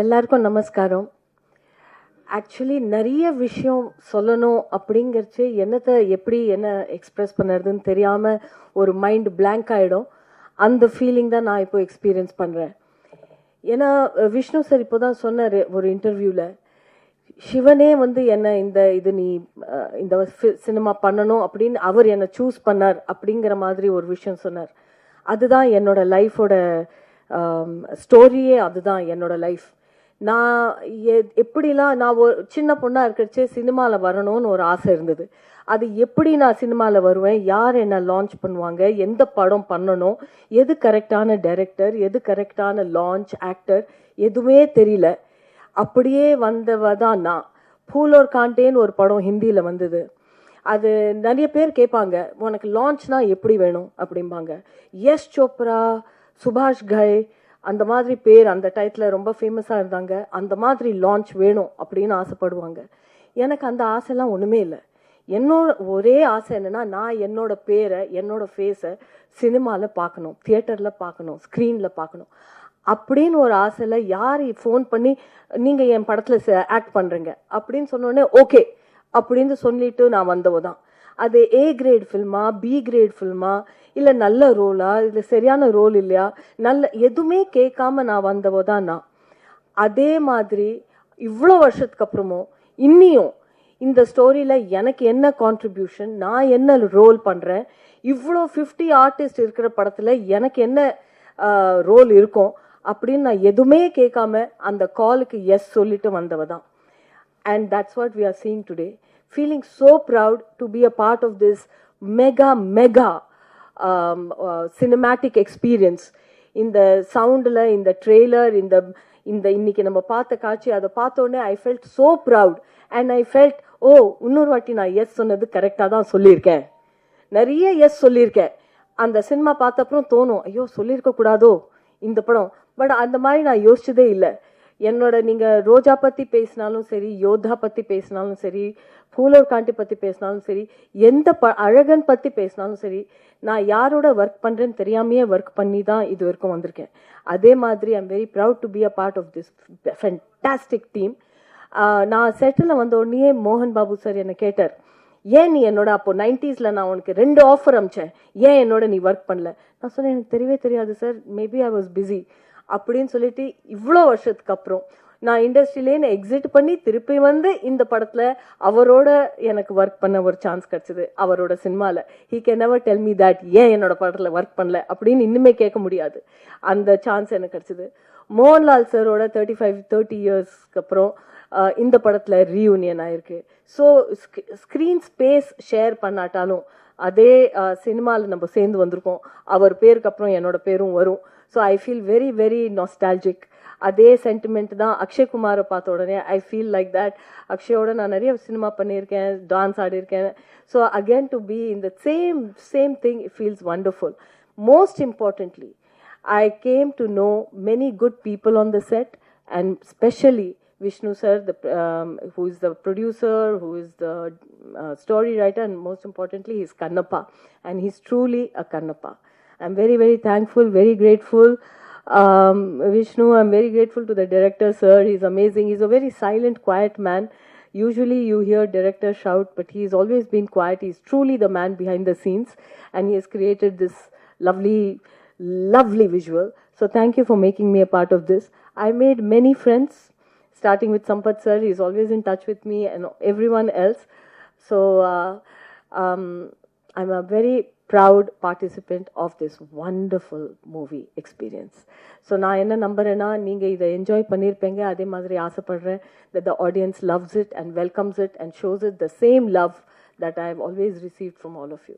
எல்லாருக்கும் நமஸ்காரம். ஆக்சுவலி நிறைய விஷயம் சொல்லணும் அப்படிங்கிறச்சு என்னத்தை எப்படி என்ன எக்ஸ்பிரஸ் பண்ணுறதுன்னு தெரியாமல் ஒரு மைண்ட் பிளாங்க் ஆகிடும். அந்த ஃபீலிங் தான் நான் இப்போ எக்ஸ்பீரியன்ஸ் பண்ணுறேன். ஏன்னா விஷ்ணு சார் இப்போ தான் சொன்னார் ஒரு இன்டர்வியூவில், சிவனே என்ன நீ இந்த சினிமா பண்ணணும் அப்படின்னு அவர் என்னை சூஸ் பண்ணார் அப்படிங்கிற மாதிரி ஒரு விஷயம் சொன்னார். அதுதான் என்னோட லைஃபோட ஸ்டோரியே, அதுதான் என்னோட லைஃப். நான் எப்படிலாம் நான் ஒரு சின்ன பொண்ணாக இருக்கிறச்சே சினிமாவில் வரணும்னு ஒரு ஆசை இருந்தது. அது எப்படி நான் சினிமாவில் வருவேன், யார் என்ன லான்ச் பண்ணுவாங்க, எந்த படம் பண்ணணும், எது கரெக்டான டைரக்டர், எது கரெக்டான லான்ச் ஆக்டர், எதுவுமே தெரியல. அப்படியே வந்தவ தான் நான். ஃபூல் और कांटेன்னு ஒரு படம் ஹிந்தியில் வந்தது. அது நிறைய பேர் கேட்பாங்க, உனக்கு லான்ச்னா எப்படி வேணும் அப்படிம்பாங்க. யஷ் சோப்ரா, சுபாஷ் கய், அந்த மாதிரி பேர் அந்த டைட்டில் ரொம்ப ஃபேமஸாக இருந்தாங்க. அந்த மாதிரி லான்ச் வேணும் அப்படின்னு ஆசைப்படுவாங்க. எனக்கு அந்த ஆசைலாம் ஒன்றுமே இல்லை. என்னோட ஒரே ஆசை என்னென்னா, நான் என்னோட பேரை, என்னோட ஃபேஸை சினிமாவில் பார்க்கணும், தியேட்டரில் பார்க்கணும், ஸ்க்ரீனில் பார்க்கணும் அப்படின்னு ஒரு ஆசையில் யார் ஃபோன் பண்ணி நீங்கள் என் படத்தில் ஆக்ட் பண்ணுறீங்க அப்படின்னு சொன்னோடனே ஓகே அப்படின்னு சொல்லிட்டு நான் வந்தவ தான். அது A கிரேட் ஃபில்மா, B கிரேட் ஃபில்மா, இல்லை நல்ல ரோலா, இல்லை சரியான ரோல் இல்லையா, நல்ல எதுவுமே கேட்காம நான் வந்தவ தான் நான். அதே மாதிரி இவ்வளோ வருஷத்துக்கு அப்புறமும் இன்னியும் இந்த ஸ்டோரியில் எனக்கு என்ன கான்ட்ரிபியூஷன், நான் என்ன ரோல் பண்ணுறேன், இவ்வளோ 50 ஆர்டிஸ்ட் இருக்கிற படத்தில் எனக்கு என்ன ரோல் இருக்கும் அப்படின்னு நான் எதுவுமே கேட்காம அந்த காலுக்கு எஸ் சொல்லிட்டு வந்தவ தான். And that's what we are seeing today. Feeling so proud to be a part of this mega cinematic experience. In the sound, in the trailer, in the இன்னைக்கு நம்ம பார்த்த காட்சி, அதை பார்த்தோன்னே I felt so proud. And I felt, இன்னொரு வாட்டி நான் S சொன்னது கரெக்டாக தான் சொல்லியிருக்கேன். நிறைய எஸ் சொல்லியிருக்கேன். அந்த சினிமா பார்த்த அப்புறம் தோணும், ஐயோ சொல்லியிருக்க கூடாதோ இந்த படம். பட் அந்த மாதிரி நான் யோசிச்சதே இல்லை. என்னோட நீங்கள் ரோஜா பற்றி பேசினாலும் சரி, யோதா பற்றி பேசினாலும் சரி, ஃபூல் और कांटे பற்றி பேசினாலும் சரி, எந்த அழகன் பற்றி பேசினாலும் சரி, நான் யாரோட ஒர்க் பண்ணுறேன்னு தெரியாமையே ஒர்க் பண்ணி தான் இது வரைக்கும் வந்திருக்கேன். அதே மாதிரி I'm very proud to be a part of this fantastic team. நான் செட்டில் வந்த உடனே மோகன் பாபு சார் என்னை கேட்டார், ஏன் நீ என்னோட அப்போ 90s நான் உனக்கு 2 ஆஃபர் அமிச்சேன், ஏன் என்னோட நீ ஒர்க் பண்ணல? நான் சொன்னேன், எனக்கு தெரியவே தெரியாது sir, maybe I was busy அப்படின்னு சொல்லிட்டு இவ்வளோ வருஷத்துக்கு அப்புறம் நான் இண்டஸ்ட்ரியிலேன்னு எக்ஸிட் பண்ணி திருப்பி வந்து இந்த படத்தில் அவரோட எனக்கு ஒர்க் பண்ண ஒரு சான்ஸ் கிடச்சிது. அவரோட சினிமாவில் he can never tell me that ஏன் என்னோட படத்தில் ஒர்க் பண்ணல அப்படின்னு இன்னுமே கேட்க முடியாது. அந்த சான்ஸ் எனக்கு கிடச்சிது. மோகன்லால் சாரோட 30 இயர்ஸ்க்கு அப்புறம் இந்த படத்தில் ரீயூனியன் ஆயிருக்கு. ஸோ ஸ்க்ரீன் ஸ்பேஸ் ஷேர் பண்ணாட்டாலும் அதே சினிமாவில் நம்ம சேர்ந்து வந்திருக்கோம். அவர் பேருக்கு அப்புறம் என்னோட பேரும் வரும். So I feel very very nostalgic. அதே சென்டிமெண்ட் தான் அக்ஷய் குமாரை பார்த்த உடனே ஐ ஃபீல் லைக் தட். அக்ஷயோட நான் நிறைய சினிமா பண்ணியிருக்கேன், டான்ஸ் ஆடியிருக்கேன். So again to be in the same thing, it feels wonderful. Most importantly, I came to know many good people on the set, and especially Vishnu sir, who is the producer, who is the story writer, and most importantly, he's Kannappa, and he's truly a Kannappa. I'm very, very thankful, very grateful. Vishnu, I'm very grateful to the director, sir. He's amazing. He's a very silent, quiet man. Usually you hear directors shout, but he's always been quiet. He's truly the man behind the scenes, and he has created this lovely visual. So thank you for making me a part of this. I made many friends, starting with Sampath sir. He's always in touch with me and everyone else. So I'm a very proud participant of this wonderful movie experience. So நான் என்ன நம்புறேன்னா, நீங்கள் இதை enjoy பண்ணியிருப்பீங்க. அதே மாதிரி ஆசைப்படுறேன் that the audience loves it and welcomes it and shows it the same love that I have always received from all of you.